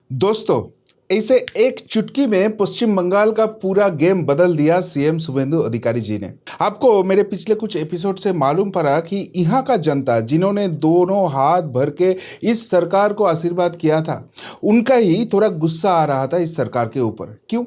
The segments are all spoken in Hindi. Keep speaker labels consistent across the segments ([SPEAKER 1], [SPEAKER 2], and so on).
[SPEAKER 1] दोस्तों, इसे एक चुटकी में पश्चिम बंगाल का पूरा गेम बदल दिया सीएम शुभेंदु अधिकारी जी ने। आपको मेरे पिछले कुछ एपिसोड से मालूम पड़ा कि यहाँ का जनता जिन्होंने दोनों हाथ भर के इस सरकार को आशीर्वाद किया था, उनका ही थोड़ा गुस्सा आ रहा था इस सरकार के ऊपर। क्यों?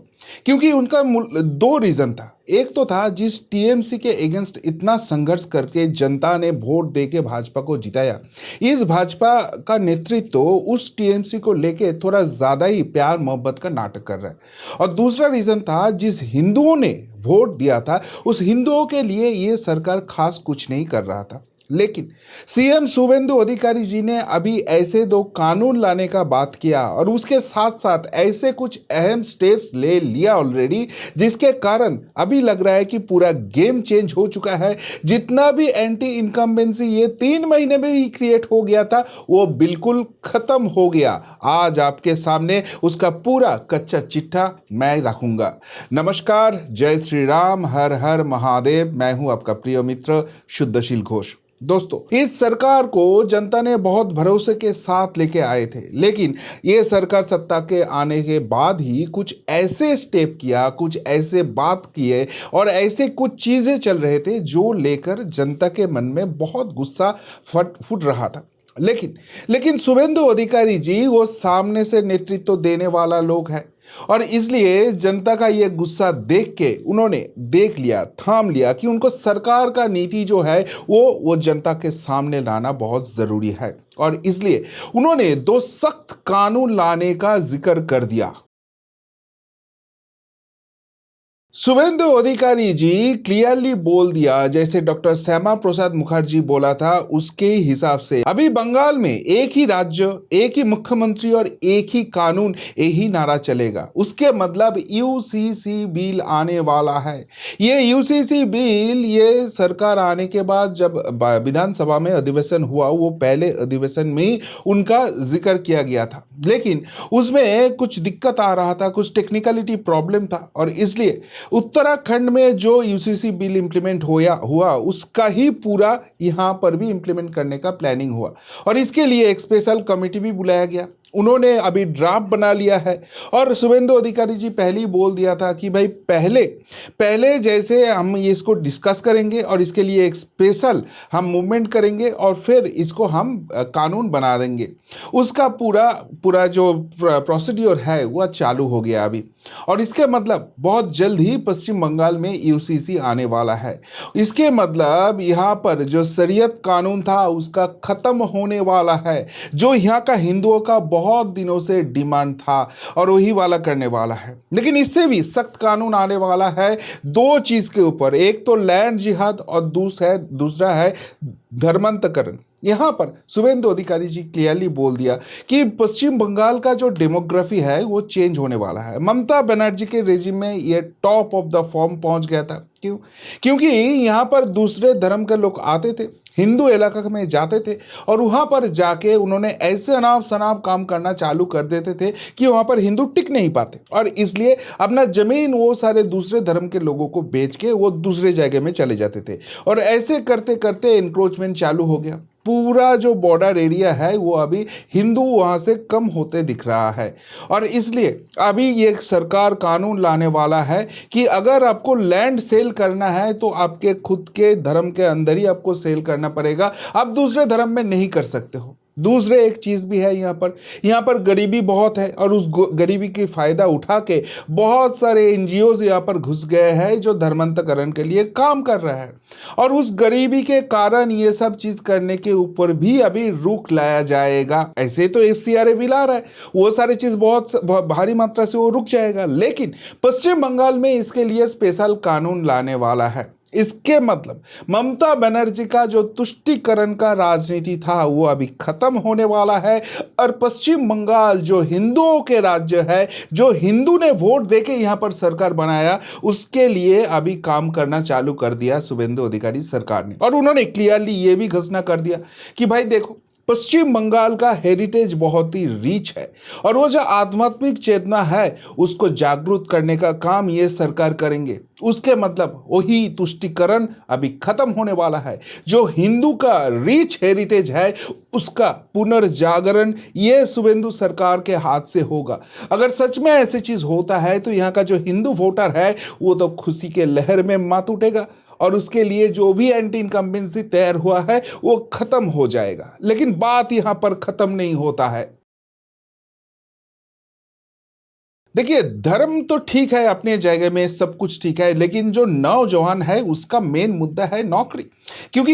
[SPEAKER 1] क्योंकि उनका दो रीजन था। एक तो था जिस टीएमसी के अगेंस्ट इतना संघर्ष करके जनता ने वोट दे के भाजपा को जिताया, इस भाजपा का नेतृत्व उस टीएमसी को लेके थोड़ा ज्यादा ही प्यार मोहब्बत का नाटक कर रहा है। और दूसरा रीजन था जिस हिंदुओं ने वोट दिया था, उस हिंदुओं के लिए ये सरकार खास कुछ नहीं कर रहा था। लेकिन सीएम शुभेंदु अधिकारी जी ने अभी ऐसे दो कानून लाने का बात किया और उसके साथ साथ ऐसे कुछ अहम स्टेप्स ले लिया ऑलरेडी, जिसके कारण अभी लग रहा है कि पूरा गेम चेंज हो चुका है। जितना भी एंटी इनकम्बेंसी ये 3 महीने में ही क्रिएट हो गया था, वो बिल्कुल खत्म हो गया। आज आपके सामने उसका पूरा कच्चा चिट्ठा मैं रखूंगा। नमस्कार, जय श्री राम, हर हर महादेव। मैं हूं आपका प्रिय मित्र शुद्धशील घोष। दोस्तों, इस सरकार को जनता ने बहुत भरोसे के साथ लेके आए थे, लेकिन ये सरकार सत्ता के आने के बाद ही कुछ ऐसे स्टेप किया, कुछ ऐसे बात किए और ऐसे कुछ चीजें चल रहे थे जो लेकर जनता के मन में बहुत गुस्सा फुट रहा था। लेकिन शुभेंदु अधिकारी जी वो सामने से नेतृत्व देने वाला लोग है और इसलिए जनता का ये गुस्सा देख के उन्होंने देख लिया, थाम लिया कि उनको सरकार का नीति जो है वो जनता के सामने लाना बहुत जरूरी है। और इसलिए उन्होंने दो सख्त कानून लाने का जिक्र कर दिया। शुभेंदु अधिकारी जी क्लियरली बोल दिया, जैसे डॉक्टर श्यामा प्रसाद मुखर्जी बोला था उसके हिसाब से अभी बंगाल में एक ही राज्य, एक ही मुख्यमंत्री और एक ही कानून, यही नारा चलेगा। उसके मतलब यूसीसी बिल आने वाला है। ये यूसीसी बिल ये सरकार आने के बाद जब विधानसभा में अधिवेशन हुआ, वो पहले अधिवेशन में ही उनका जिक्र किया गया था, लेकिन उसमें कुछ दिक्कत आ रहा था, कुछ टेक्निकलिटी प्रॉब्लम था और इसलिए उत्तराखंड में जो यूसीसी बिल इंप्लीमेंट हुआ उसका ही पूरा यहां पर भी इंप्लीमेंट करने का प्लानिंग हुआ और इसके लिए एक स्पेशल कमेटी भी बुलाया गया। उन्होंने अभी ड्राफ्ट बना लिया है और शुभेंदु अधिकारी जी पहले ही बोल दिया था कि भाई पहले जैसे हम इसको डिस्कस करेंगे और इसके लिए एक स्पेशल हम मूवमेंट करेंगे और फिर इसको हम कानून बना देंगे। उसका पूरा जो प्रोसीड्योर है वह चालू हो गया अभी और इसके मतलब बहुत जल्द ही पश्चिम बंगाल में यूसीसी आने वाला है। इसके मतलब यहाँ पर जो शरीयत कानून था उसका खत्म होने वाला है, जो यहाँ का हिंदुओं का बहुत दिनों से डिमांड था और वही वाला करने वाला है। लेकिन इससे भी सख्त कानून आने वाला है दो चीज के ऊपर, एक तो लैंड जिहाद और दूसरा है धर्मांतरण। यहां पर शुभेंदु अधिकारी जी क्लियरली बोल दिया कि पश्चिम बंगाल का जो डेमोग्राफी है वो चेंज होने वाला है। ममता बनर्जी के रेजिम में ये टॉप ऑफ द फॉर्म पहुंच गया था। क्यों? क्योंकि यहां पर दूसरे धर्म के लोग आते थे, हिंदू इलाका में जाते थे और वहां पर जाके उन्होंने ऐसे अनाप शनाप काम करना चालू कर देते थे कि वहां पर हिंदू टिक नहीं पाते और इसलिए अपना जमीन वो सारे दूसरे धर्म के लोगों को बेच के वो दूसरे जगह में चले जाते थे और ऐसे करते करते एनक्रोचमेंट चालू हो गया। पूरा जो बॉर्डर एरिया है वो अभी हिंदू वहां से कम होते दिख रहा है और इसलिए अभी ये सरकार कानून लाने वाला है कि अगर आपको लैंड सेल करना है तो आपके खुद के धर्म के अंदर ही आपको सेल करना पड़ेगा, आप दूसरे धर्म में नहीं कर सकते हो। दूसरे एक चीज भी है, यहाँ पर गरीबी बहुत है और उस गरीबी की फायदा उठा के बहुत सारे एनजीओज यहाँ पर घुस गए हैं जो धर्मांतरण के लिए काम कर रहा है और उस गरीबी के कारण ये सब चीज करने के ऊपर भी अभी रोक लाया जाएगा। ऐसे तो एफसीआरए बिल आ रहा है, वो सारी चीज बहुत भारी मात्रा से वो रुक जाएगा, लेकिन पश्चिम बंगाल में इसके लिए स्पेशल कानून लाने वाला है। इसके मतलब ममता बनर्जी का जो तुष्टीकरण का राजनीति था वो अभी खत्म होने वाला है और पश्चिम बंगाल जो हिंदुओं के राज्य है, जो हिंदू ने वोट देके यहां पर सरकार बनाया, उसके लिए अभी काम करना चालू कर दिया शुभेंदु अधिकारी सरकार ने। और उन्होंने क्लियरली ये भी घोषणा कर दिया कि भाई देखो, पश्चिम बंगाल का हेरिटेज बहुत ही रिच है और वो जो आध्यात्मिक चेतना है उसको जागरूक करने का काम ये सरकार करेंगे। उसके मतलब वही तुष्टिकरण अभी खत्म होने वाला है। जो हिंदू का रिच हेरिटेज है उसका पुनर्जागरण ये शुभेंदु सरकार के हाथ से होगा। अगर सच में ऐसी चीज होता है तो यहाँ का जो हिंदू वोटर है वो तो खुशी के लहर में मात उठेगा और उसके लिए जो भी एंटी इनकम्बेंसी तैयार हुआ है वो खत्म हो जाएगा। लेकिन बात यहां पर खत्म नहीं होता है। देखिए, धर्म तो ठीक है, अपने जगह में सब कुछ ठीक है, लेकिन जो नौजवान है उसका मेन मुद्दा है नौकरी। क्योंकि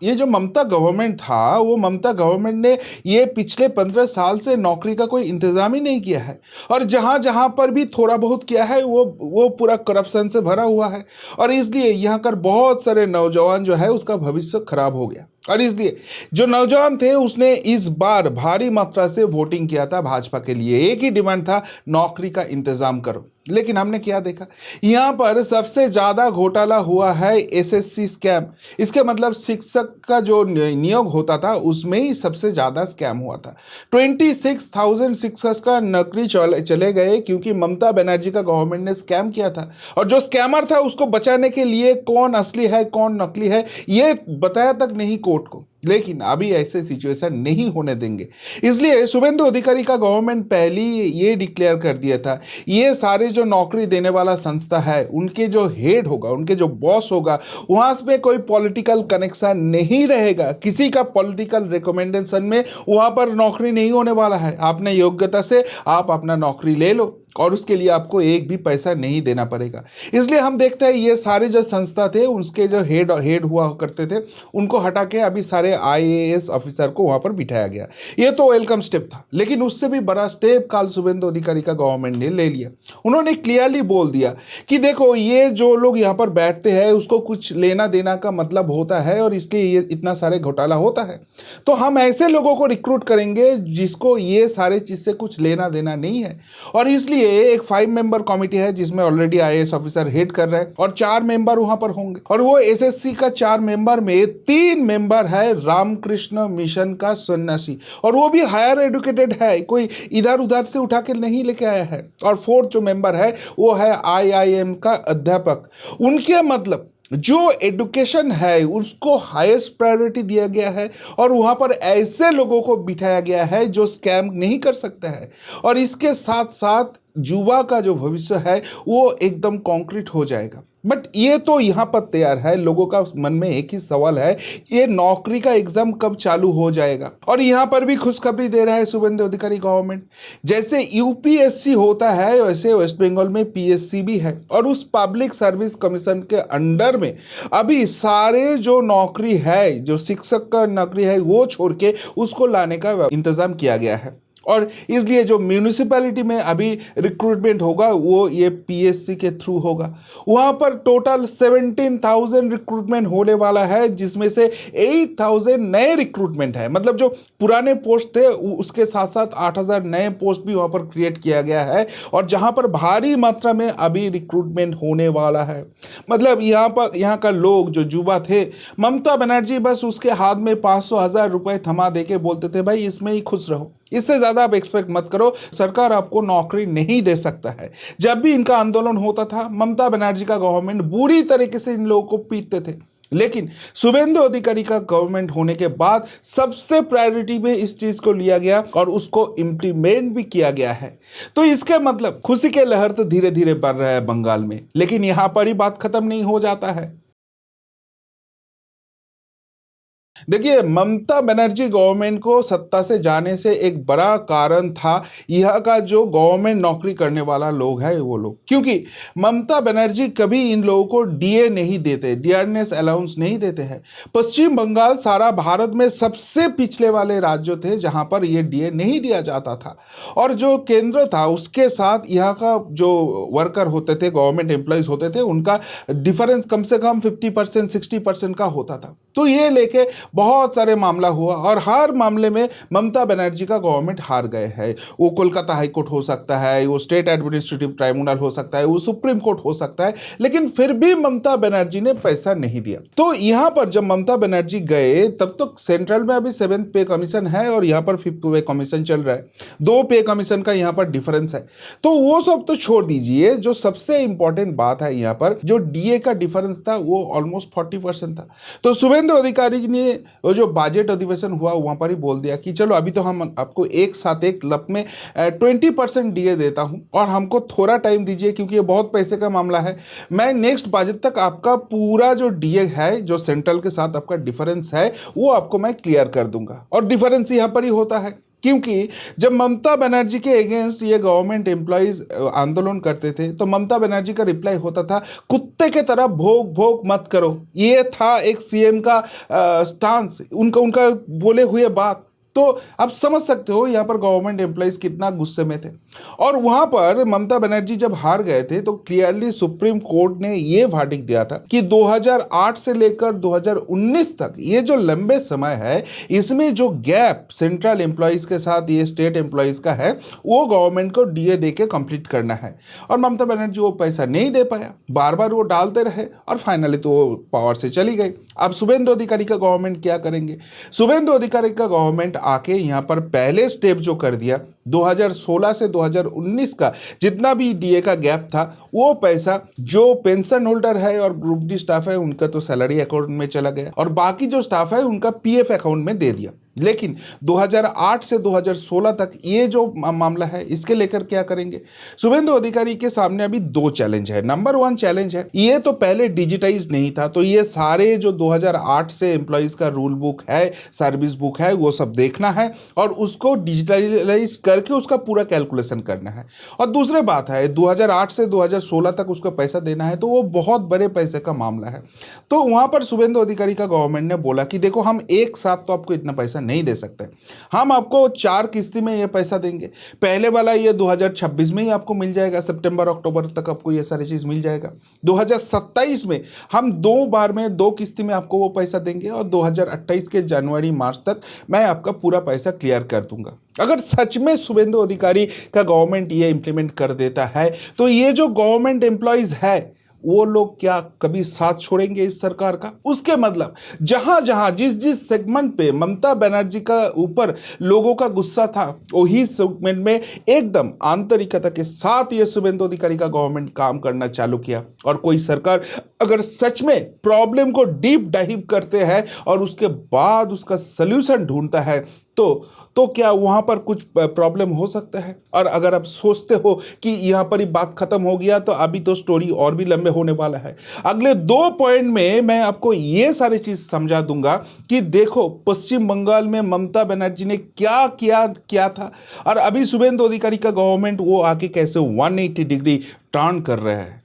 [SPEAKER 1] ये जो ममता गवर्नमेंट था, वो ममता गवर्नमेंट ने ये पिछले 15 साल से नौकरी का कोई इंतजाम ही नहीं किया है और जहां जहां पर भी थोड़ा बहुत किया है वो पूरा करप्शन से भरा हुआ है और इसलिए यहाँ कर बहुत सारे नौजवान जो है उसका भविष्य खराब हो गया। और इसलिए जो नौजवान थे उसने इस बार भारी मात्रा से वोटिंग किया था भाजपा के लिए। एक ही डिमांड था, नौकरी का इंतजाम करो। लेकिन हमने क्या देखा, यहां पर सबसे ज्यादा घोटाला हुआ है एसएससी स्कैम। इसके मतलब शिक्षक का जो नियोग होता था उसमें ही सबसे ज्यादा स्कैम हुआ था। 26,000 शिक्षक का नौकरी चले गए क्योंकि ममता बनर्जी का गवर्नमेंट ने स्कैम किया था और जो स्कैमर था उसको बचाने के लिए कौन असली है कौन नकली है ये बताया तक नहीं कोर्ट को। लेकिन अभी ऐसे सिचुएशन नहीं होने देंगे, इसलिए शुभेंदु अधिकारी का गवर्नमेंट पहले ये डिक्लेयर कर दिया था, ये सारे जो नौकरी देने वाला संस्था है उनके जो हेड होगा, उनके जो बॉस होगा, वहां पे कोई पॉलिटिकल कनेक्शन नहीं रहेगा। किसी का पॉलिटिकल रिकमेंडेशन में वहां पर नौकरी नहीं होने वाला है। आपने योग्यता से आप अपना नौकरी ले लो और उसके लिए आपको एक भी पैसा नहीं देना पड़ेगा। इसलिए हम देखते हैं ये सारे जो संस्था थे उसके जो हेड हुआ करते थे उनको हटा के अभी सारे आईएएस ऑफिसर को वहां पर बिठाया गया। ये तो वेलकम स्टेप था, लेकिन उससे भी बड़ा स्टेप काल शुभेंदु अधिकारी का गवर्नमेंट ने ले लिया। उन्होंने क्लियरली बोल दिया कि देखो ये जो लोग यहाँ पर बैठते हैं उसको कुछ लेना देना का मतलब होता है और इसलिए ये इतना सारे घोटाला होता है, तो हम ऐसे लोगों को रिक्रूट करेंगे जिसको ये सारे चीज से कुछ लेना देना नहीं है। और इसलिए एक 5 मेंबर कमेटी है जिसमें ऑलरेडी आईएएस ऑफिसर हेड कर रहे हैं और 4 मेंबर वहां पर होंगे और वो एसएससी का 4 मेंबर में 3 मेंबर है रामकृष्ण मिशन का सन्यासी और वो भी हायर एजुकेटेड है, कोई इधर उधर से उठा के नहीं लेके आया है। और 4th जो मेंबर है वो है आईआईएम का अध्यापक। उनके मतलब जो एडुकेशन है उसको हाईएस्ट प्रायोरिटी दिया गया है और वहां पर ऐसे लोगों को बिठाया गया है जो स्कैम नहीं कर सकते हैं और इसके साथ साथ युवा का जो भविष्य है वो एकदम कॉन्क्रीट हो जाएगा। बट ये तो यहाँ पर तैयार है, लोगों का मन में एक ही सवाल है, ये नौकरी का एग्जाम कब चालू हो जाएगा। और यहाँ पर भी खुशखबरी दे रहा है शुभेंदु अधिकारी गवर्नमेंट। जैसे यूपीएससी होता है वैसे वेस्ट बंगाल में पीएससी भी है और उस पब्लिक सर्विस कमीशन के अंडर में अभी सारे जो नौकरी है, जो शिक्षक का नौकरी है वो छोड़ के उसको लाने का इंतजाम किया गया है। और इसलिए जो म्यूनिसिपैलिटी में अभी रिक्रूटमेंट होगा वो ये पीएससी के थ्रू होगा। वहाँ पर टोटल 17,000 रिक्रूटमेंट होने वाला है जिसमें से 8,000 नए रिक्रूटमेंट है। मतलब जो पुराने पोस्ट थे उसके साथ साथ 8,000 नए पोस्ट भी वहाँ पर क्रिएट किया गया है और जहाँ पर भारी मात्रा में अभी रिक्रूटमेंट होने वाला है। मतलब यहाँ का लोग जो युवा थे, ममता बनर्जी बस उसके हाथ में 500,000 रुपए थमा दे के बोलते थे भाई इसमें ही खुश रहो, इससे ज्यादा आप एक्सपेक्ट मत करो, सरकार आपको नौकरी नहीं दे सकता है। जब भी इनका आंदोलन होता था ममता बनर्जी का गवर्नमेंट बुरी तरीके से इन लोगों को पीटते थे, लेकिन शुभेंदु अधिकारी का गवर्नमेंट होने के बाद सबसे प्रायोरिटी में इस चीज को लिया गया और उसको इंप्लीमेंट भी किया गया है। तो इसके मतलब खुशी के लहर तो धीरे धीरे बढ़ रहा है बंगाल में, लेकिन यहां पर ही बात खत्म नहीं हो जाता है। देखिए, ममता बनर्जी गवर्नमेंट को सत्ता से जाने से एक बड़ा कारण था यह का जो गवर्नमेंट नौकरी करने वाला लोग है वो लोग, क्योंकि ममता बनर्जी कभी इन लोगों को डीए नहीं देते, डियरनेस अलाउंस नहीं देते हैं। पश्चिम बंगाल सारा भारत में सबसे पिछले वाले राज्य थे जहां पर ये डीए नहीं दिया जाता था और जो केंद्र था उसके साथ यहाँ का जो वर्कर होते थे, गवर्नमेंट एम्प्लॉयज होते थे, उनका डिफरेंस कम से कम 50% 60% का होता था। तो ये लेके बहुत सारे मामला हुआ और हर मामले में ममता बनर्जी का गवर्नमेंट हार गए हैं। वो कोलकाता हाई कोर्ट हो सकता है, वो स्टेट एडमिनिस्ट्रेटिव ट्राइब्यूनल हो सकता है, वो सुप्रीम कोर्ट हो सकता है, लेकिन फिर भी ममता बनर्जी ने पैसा नहीं दिया। तो यहां पर जब ममता बनर्जी गए तब तो सेंट्रल में अभी 7th पे कमीशन है और यहां पर 5th पे कमीशन चल रहा है, 2 पे कमीशन का यहां पर डिफरेंस है। तो वो सब तो छोड़ दीजिए, जो सबसे इंपॉर्टेंट बात है यहां पर जो डीए का डिफरेंस था वो ऑलमोस्ट 40% था। तो शुभेंदु अधिकारी ने वो जो बजट अधिवेशन हुआ वहां पर ही बोल दिया कि चलो अभी तो हम आपको एक साथ एक लप में 20% डीए देता हूं और हमको थोड़ा टाइम दीजिए क्योंकि ये बहुत पैसे का मामला है। मैं नेक्स्ट बजट तक आपका पूरा जो डीए है, जो सेंट्रल के साथ आपका डिफरेंस है, वो आपको मैं क्लियर कर दूंगा। और डिफरेंस यहां पर ही होता है क्योंकि जब ममता बनर्जी के अगेंस्ट ये गवर्नमेंट एम्प्लॉयज आंदोलन करते थे तो ममता बनर्जी का रिप्लाई होता था, कुत्ते के तरह भोग भोग मत करो। ये था एक सीएम का स्टांस, उनका बोले हुए बात। तो आप समझ सकते हो यहां पर गवर्नमेंट एम्प्लॉयज कितना गुस्से में थे। और वहां पर ममता बनर्जी जब हार गए थे तो क्लियरली सुप्रीम कोर्ट ने यह वर्डिक्ट दिया था कि 2008 से लेकर 2019 तक ये जो लंबे समय है, इसमें जो गैप सेंट्रल एम्प्लॉयज के साथ ये स्टेट एम्प्लॉयज का है, वो गवर्नमेंट को डीए दे के कंप्लीट करना है। और ममता बनर्जी वो पैसा नहीं दे पाया, बार बार वो डालते रहे और फाइनली तो वो पावर से चली गई। अब शुभेंदु अधिकारी का गवर्नमेंट क्या करेंगे? शुभेंदु अधिकारी का गवर्नमेंट आके यहां पर पहले स्टेप जो कर दिया, 2016 से 2019 का जितना भी डीए का गैप था, वो पैसा जो पेंशन होल्डर है और ग्रुप डी स्टाफ है उनका तो सैलरी अकाउंट में चला गया और बाकी जो स्टाफ है उनका पीएफ अकाउंट में दे दिया। लेकिन 2008 से 2016 तक ये जो मामला है, इसके लेकर क्या करेंगे? शुभेंदु अधिकारी के सामने अभी 2 चैलेंज है। नंबर 1 चैलेंज है, ये तो पहले डिजिटाइज नहीं था, तो ये सारे जो 2008 से एम्प्लॉयज का रूल बुक है, सर्विस बुक है, वो सब देखना है और उसको डिजिटलाइज करके उसका पूरा कैलकुलेशन करना है। और दूसरी बात है, 2008 से 2016 तक उसको पैसा देना है, तो वो बहुत बड़े पैसे का मामला है। तो वहां पर शुभेंदु अधिकारी का गवर्नमेंट ने बोला कि देखो, हम एक साथ तो आपको इतना पैसा नहीं दे सकते, हम आपको 4 किस्ती में ये पैसा देंगे। पहले वाला ये 2026 में ही आपको मिल जाएगा, सितंबर अक्टूबर तक आपको ये सारी चीज मिल जाएगा। 2027 में हम 2 बार में 2 किस्ती में आपको वो पैसा देंगे और 2028 के जनवरी मार्च तक मैं आपका पूरा पैसा क्लियर कर दूंगा। अगर सच में शुभेंदु अधिकारी का गवर्नमेंट ये इंप्लीमेंट कर देता है तो ये जो गवर्नमेंट एम्प्लॉयज है वो लोग क्या कभी साथ छोड़ेंगे इस सरकार का? उसके मतलब जहां जहां जिस जिस सेगमेंट पे ममता बनर्जी का ऊपर लोगों का गुस्सा था, वही सेगमेंट में एकदम आंतरिकता के साथ ये शुभेंदु अधिकारी का गवर्नमेंट काम करना चालू किया। और कोई सरकार अगर सच में प्रॉब्लम को डीप डाइव करते हैं और उसके बाद उसका सल्यूशन ढूंढता है तो क्या वहां पर कुछ प्रॉब्लम हो सकता है? और अगर आप सोचते हो कि यहां पर ही बात खत्म हो गया, तो अभी तो स्टोरी और भी लंबे होने वाला है। अगले 2 पॉइंट में मैं आपको ये सारी चीज समझा दूंगा कि देखो पश्चिम बंगाल में ममता बनर्जी ने क्या किया था और अभी शुभेंदु अधिकारी का गवर्नमेंट वो आके कैसे 180 डिग्री टर्न कर रहा है।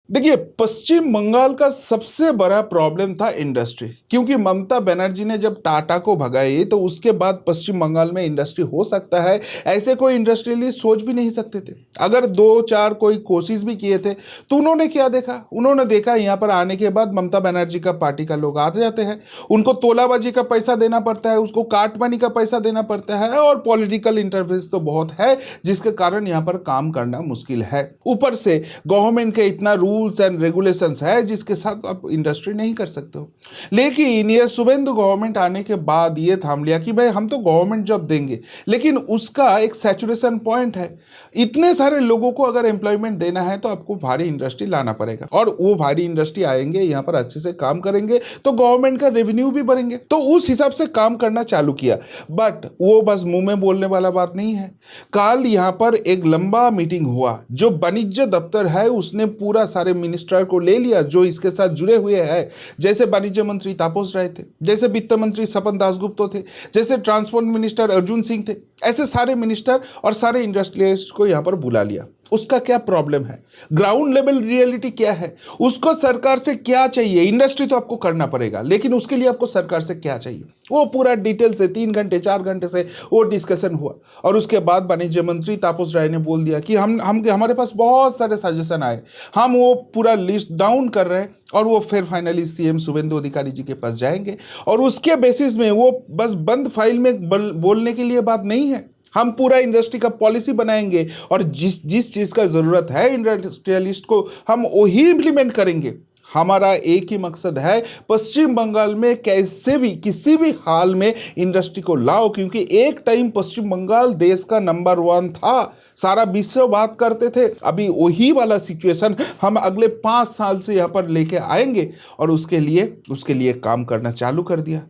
[SPEAKER 1] देखिए, पश्चिम बंगाल का सबसे बड़ा प्रॉब्लम था इंडस्ट्री, क्योंकि ममता बनर्जी ने जब टाटा को भगाई तो उसके बाद पश्चिम बंगाल में इंडस्ट्री हो सकता है, ऐसे कोई इंडस्ट्रियलिस्ट सोच भी नहीं सकते थे। अगर 2-4 कोई कोशिश भी किए थे तो उन्होंने क्या देखा? उन्होंने देखा यहाँ पर आने के बाद ममता बनर्जी का पार्टी का लोग आ जाते हैं, उनको तोलाबाजी का पैसा देना पड़ता है, उसको काटमानी का पैसा देना पड़ता है और पॉलिटिकल इंटरफेस तो बहुत है, जिसके कारण यहाँ पर काम करना मुश्किल है। ऊपर से गवर्नमेंट के इतना रूल्स एंड रेगुलेशंस है जिसके साथ आप इंडस्ट्री नहीं कर सकते हो। लेकिन ये शुभेंदु गवर्नमेंट आने के बाद ये थाम लिया कि भाई हम तो गवर्नमेंट जॉब देंगे, लेकिन उसका एक सैचुरेशन पॉइंट है। इतने सारे लोगों को अगर एम्प्लॉयमेंट देना है तो आपको भारी इंडस्ट्री लाना पड़ेगा और वो भारी इंडस्ट्री आएंगे, यहाँ पर अच्छे से काम करेंगे तो गवर्नमेंट का रेवेन्यू भी बढ़ेंगे। तो उस हिसाब से काम करना चालू किया। बट वो बस मुंह में बोलने वाला बात नहीं है। कल यहाँ पर एक लंबा मीटिंग हुआ, जो वाणिज्य दफ्तर है उसने पूरा सारे मिनिस्टर को ले लिया जो इसके साथ जुड़े हुए हैं। जैसे वाणिज्य मंत्री तापस राय थे, जैसे वित्त मंत्री सपन दासगुप्ता थे, जैसे ट्रांसपोर्ट मिनिस्टर अर्जुन सिंह थे, ऐसे सारे मिनिस्टर और सारे इंडस्ट्रियलिस्ट को यहाँ पर बुला लिया। उसका क्या प्रॉब्लम है, ग्राउंड लेवल रियलिटी क्या है, उसको सरकार से क्या चाहिए। इंडस्ट्री तो आपको करना पड़ेगा, लेकिन उसके लिए आपको सरकार से क्या चाहिए, वो पूरा डिटेल से 3 घंटे 4 घंटे से वो डिस्कशन हुआ। और उसके बाद वाणिज्य मंत्री तापस राय ने बोल दिया कि हम हमारे पास बहुत सारे सजेशन आए, हम वो पूरा लिस्ट डाउन कर रहे हैं और वो फिर फाइनली सीएम शुभेंदु अधिकारी जी के पास जाएंगे। और उसके बेसिस में वो बस बंद फाइल में बोलने के लिए बात नहीं है, हम पूरा इंडस्ट्री का पॉलिसी बनाएंगे और जिस जिस चीज़ का ज़रूरत है इंडस्ट्रियलिस्ट को हम वही इंप्लीमेंट करेंगे। हमारा एक ही मकसद है, पश्चिम बंगाल में कैसे भी किसी भी हाल में इंडस्ट्री को लाओ, क्योंकि एक टाइम पश्चिम बंगाल देश का नंबर 1 था, सारा विश्व बात करते थे। अभी वही वाला सिचुएशन हम अगले 5 साल से यहाँ पर लेके आएंगे और उसके लिए काम करना चालू कर दिया।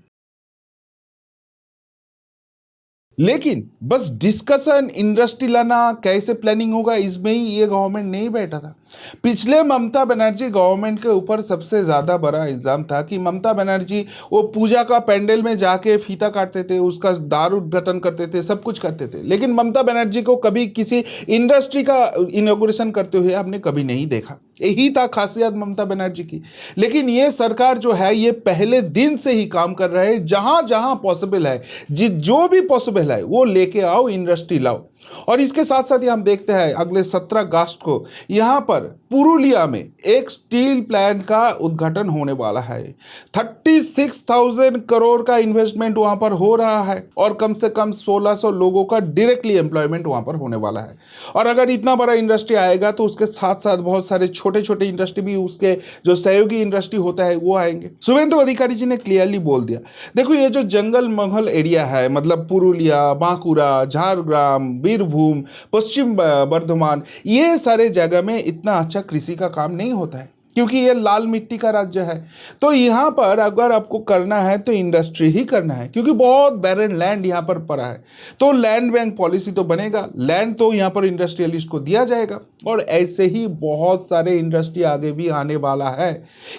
[SPEAKER 1] लेकिन बस डिस्कशन इंडस्ट्री लाना कैसे प्लानिंग होगा इसमें ही ये गवर्नमेंट नहीं बैठा था। पिछले ममता बनर्जी गवर्नमेंट के ऊपर सबसे ज़्यादा बड़ा इल्ज़ाम था कि ममता बनर्जी वो पूजा का पैंडल में जाके फीता काटते थे, उसका द्वार उद्घाटन करते थे, सब कुछ करते थे, लेकिन ममता बनर्जी को कभी किसी इंडस्ट्री का इनॉग्रेशन करते हुए हमने कभी नहीं देखा। यही था खासियत ममता बनर्जी की। लेकिन ये सरकार जो है ये पहले दिन से ही काम कर रहे हैं, जहां जहां पॉसिबल है, जो भी पॉसिबल है वो लेके आओ, इंडस्ट्री लाओ। और इसके साथ साथ ही हम देखते हैं अगले 17 अगस्त को यहाँ पर पुरुलिया में एक स्टील प्लांट का उद्घाटन होने वाला है। 36,000 करोड़ का इन्वेस्टमेंट वहां पर हो रहा है और कम से कम 1600 लोगों का डायरेक्टली एम्प्लॉयमेंट वहां पर होने वाला है। और अगर इतना बड़ा इंडस्ट्री आएगा तो उसके साथ साथ बहुत सारे छोटे छोटे इंडस्ट्री भी, उसके जो सहयोगी इंडस्ट्री होता है वो आएंगे। शुभेंदु अधिकारी जी ने क्लियरली बोल दिया, देखो ये जो जंगल महल एरिया है, मतलब पुरुलिया, बांकुरा, झारग्राम, बीरभूम, पश्चिम बर्धमान, ये सारे जगह में इतना अच्छा कृषि का काम नहीं होता है, क्योंकि ये लाल मिट्टी का राज्य है। तो यहाँ पर अगर आपको करना है तो इंडस्ट्री ही करना है, क्योंकि बहुत बैरन लैंड यहाँ पर पड़ा है। तो लैंड बैंक पॉलिसी तो बनेगा, लैंड तो यहाँ पर इंडस्ट्रियलिस्ट को दिया जाएगा और ऐसे ही बहुत सारे इंडस्ट्री आगे भी आने वाला है।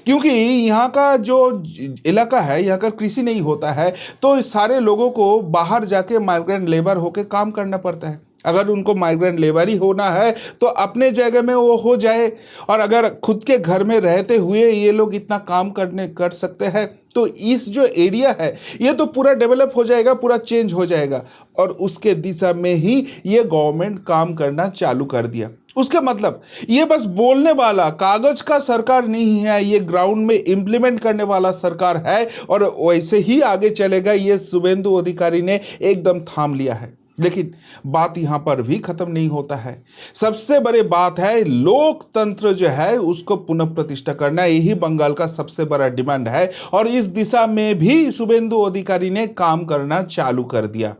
[SPEAKER 1] क्योंकि यहाँ का जो इलाका है, यहाँ का कृषि नहीं होता है, तो सारे लोगों को बाहर जाके माइग्रेंट लेबर होकर काम करना पड़ता है। अगर उनको माइग्रेंट लेबर ही होना है तो अपने जगह में वो हो जाए, और अगर खुद के घर में रहते हुए ये लोग इतना काम कर सकते हैं तो इस जो एरिया है ये तो पूरा डेवलप हो जाएगा, पूरा चेंज हो जाएगा। और उसके दिशा में ही ये गवर्नमेंट काम करना चालू कर दिया। उसका मतलब ये बस बोलने वाला कागज का सरकार नहीं है, ये ग्राउंड में इंप्लीमेंट करने वाला सरकार है और वैसे ही आगे चलेगा। ये शुभेंदु अधिकारी ने एकदम थाम लिया है। लेकिन बात यहां पर भी खत्म नहीं होता है। सबसे बड़ी बात है लोकतंत्र जो है उसको पुनः प्रतिष्ठा करना, यही बंगाल का सबसे बड़ा डिमांड है और इस दिशा में भी शुभेंदु अधिकारी ने काम करना चालू कर दिया।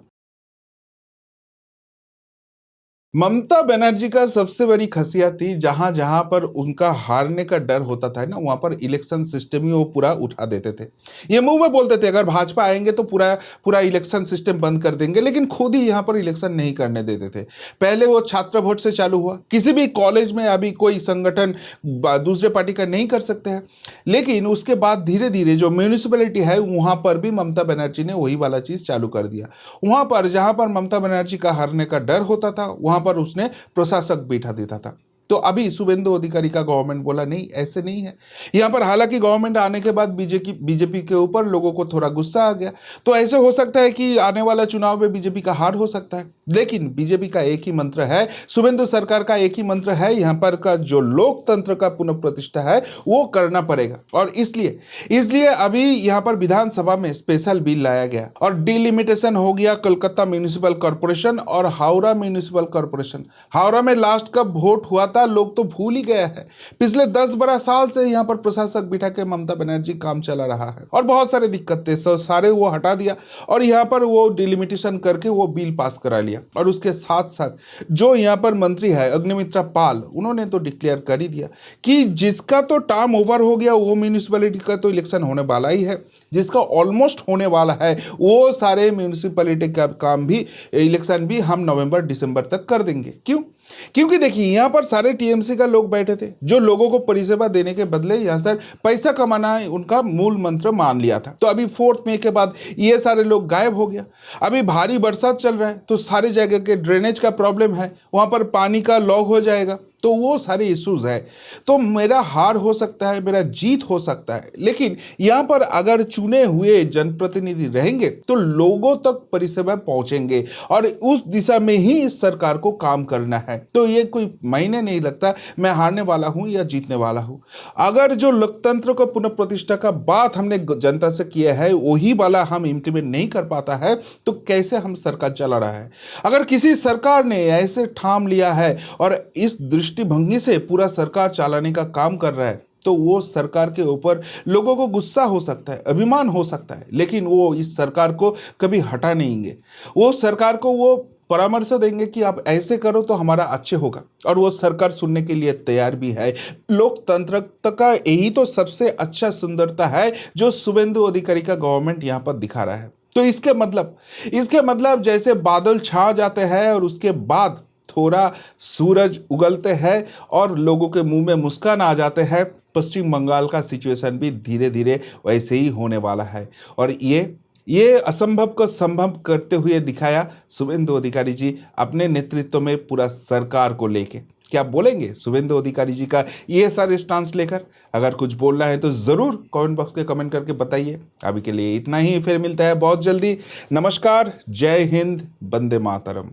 [SPEAKER 1] ममता बनर्जी का सबसे बड़ी खासियत थी, जहां जहां पर उनका हारने का डर होता था ना, वहां पर इलेक्शन सिस्टम ही वो पूरा उठा देते थे। ये मुंह में बोलते थे अगर भाजपा आएंगे तो पूरा इलेक्शन सिस्टम बंद कर देंगे, लेकिन खुद ही यहां पर इलेक्शन नहीं करने देते थे। पहले वो छात्र वोट से चालू हुआ, किसी भी कॉलेज में अभी कोई संगठन दूसरे पार्टी का नहीं कर सकते हैं, लेकिन उसके बाद धीरे धीरे जो म्यूनिसिपैलिटी है वहां पर भी ममता बनर्जी ने वही वाला चीज चालू कर दिया। वहां पर जहां पर ममता बनर्जी का हारने का डर होता था वहां पर उसने प्रशासक बैठा देता था। तो अभी शुभेंदु अधिकारी का गवर्नमेंट बोला नहीं, ऐसे नहीं है। यहां पर हालांकि गवर्नमेंट आने के बाद बीजेपी के ऊपर लोगों को थोड़ा गुस्सा आ गया, तो ऐसे हो सकता है कि आने वाला चुनाव में बीजेपी का हार हो सकता है। लेकिन बीजेपी का एक ही मंत्र है, शुभेंदु सरकार का एक ही मंत्र है, यहां पर का जो लोकतंत्र का पुनः प्रतिष्ठा है वो करना पड़ेगा। और इसलिए अभी यहां पर विधानसभा में स्पेशल बिल लाया गया और डिलिमिटेशन हो गया कलकत्ता म्यूनिसिपल कॉर्पोरेशन और हावड़ा म्यूनिसिपल कॉर्पोरेशन। हावड़ा में लास्ट कब वोट हुआ था लोग तो भूल ही गया है। पिछले 10-12 साल से यहां पर प्रशासक बिठा के ममता बनर्जी काम चला रहा है और बहुत सारे दिक्कत थे, सारे वो हटा दिया और यहां पर वो डिलिमिटेशन करके वो बिल पास करा लिया। और उसके साथ साथ जो यहां पर मंत्री है अग्निमित्रा पाल, उन्होंने तो डिक्लेयर कर ही दिया कि जिसका तो टर्म ओवर हो गया वो म्यूनिसिपैलिटी का तो इलेक्शन होने वाला ही है, जिसका ऑलमोस्ट होने वाला है वो सारे म्यूनिसिपैलिटी का काम भी, इलेक्शन भी हम नवंबर दिसंबर तक कर देंगे। क्योंकि देखिए यहां पर सारे सारे टीएमसी का लोग बैठे थे जो लोगों को परिसेवा देने के बदले यहाँ सर पैसा कमाना उनका मूल मंत्र मान लिया था। तो अभी 4 मई के बाद ये सारे लोग गायब हो गया। अभी भारी बरसात चल रहा है तो सारे जगह के ड्रेनेज का प्रॉब्लम है, वहां पर पानी का लॉग हो जाएगा, तो वो सारे इश्यूज है। तो मेरा हार हो सकता है, मेरा जीत हो सकता है, लेकिन यहां पर अगर चुने हुए जनप्रतिनिधि रहेंगे तो लोगों तक परिसेवा पहुंचेंगे और उस दिशा में ही इस सरकार को काम करना है। तो ये कोई मायने नहीं लगता मैं हारने वाला हूं या जीतने वाला हूं। अगर जो लोकतंत्र को पुनः प्रतिष्ठा का बात हमने जनता से किया है वही वाला हम इम्प्लीमेंट नहीं कर पाता है तो कैसे हम सरकार चला रहा है। अगर किसी सरकार ने ऐसे ठाम लिया है और इस दृष्टिभंगी से पूरा सरकार चलाने का काम कर रहा है तो वो सरकार के ऊपर लोगों को गुस्सा हो सकता है, अभिमान हो सकता है, लेकिन वो इस सरकार को कभी हटा नहीं देंगे। वो सरकार को वो परामर्श देंगे कि आप ऐसे करो तो हमारा अच्छे होगा और वो सरकार सुनने के लिए तैयार भी है। लोकतंत्र का यही तो सबसे अच्छा सुंदरता है जो शुभेंदु अधिकारी का गवर्नमेंट यहाँ पर दिखा रहा है। तो इसके मतलब जैसे बादल छा जाते हैं और उसके बाद थोड़ा सूरज उगलते हैं और लोगों के मुंह में मुस्कान आ जाते हैं, पश्चिम बंगाल का सिचुएशन भी धीरे धीरे वैसे ही होने वाला है। और ये असंभव को संभव करते हुए दिखाया शुभेंदु अधिकारी जी अपने नेतृत्व में पूरा सरकार को लेके। क्या बोलेंगे शुभेंदु अधिकारी जी का ये सारे स्टांस लेकर? अगर कुछ बोलना है तो ज़रूर कमेंट बॉक्स में कमेंट करके बताइए। अभी के लिए इतना ही, फिर मिलता है बहुत जल्दी। नमस्कार, जय हिंद, वंदे मातरम।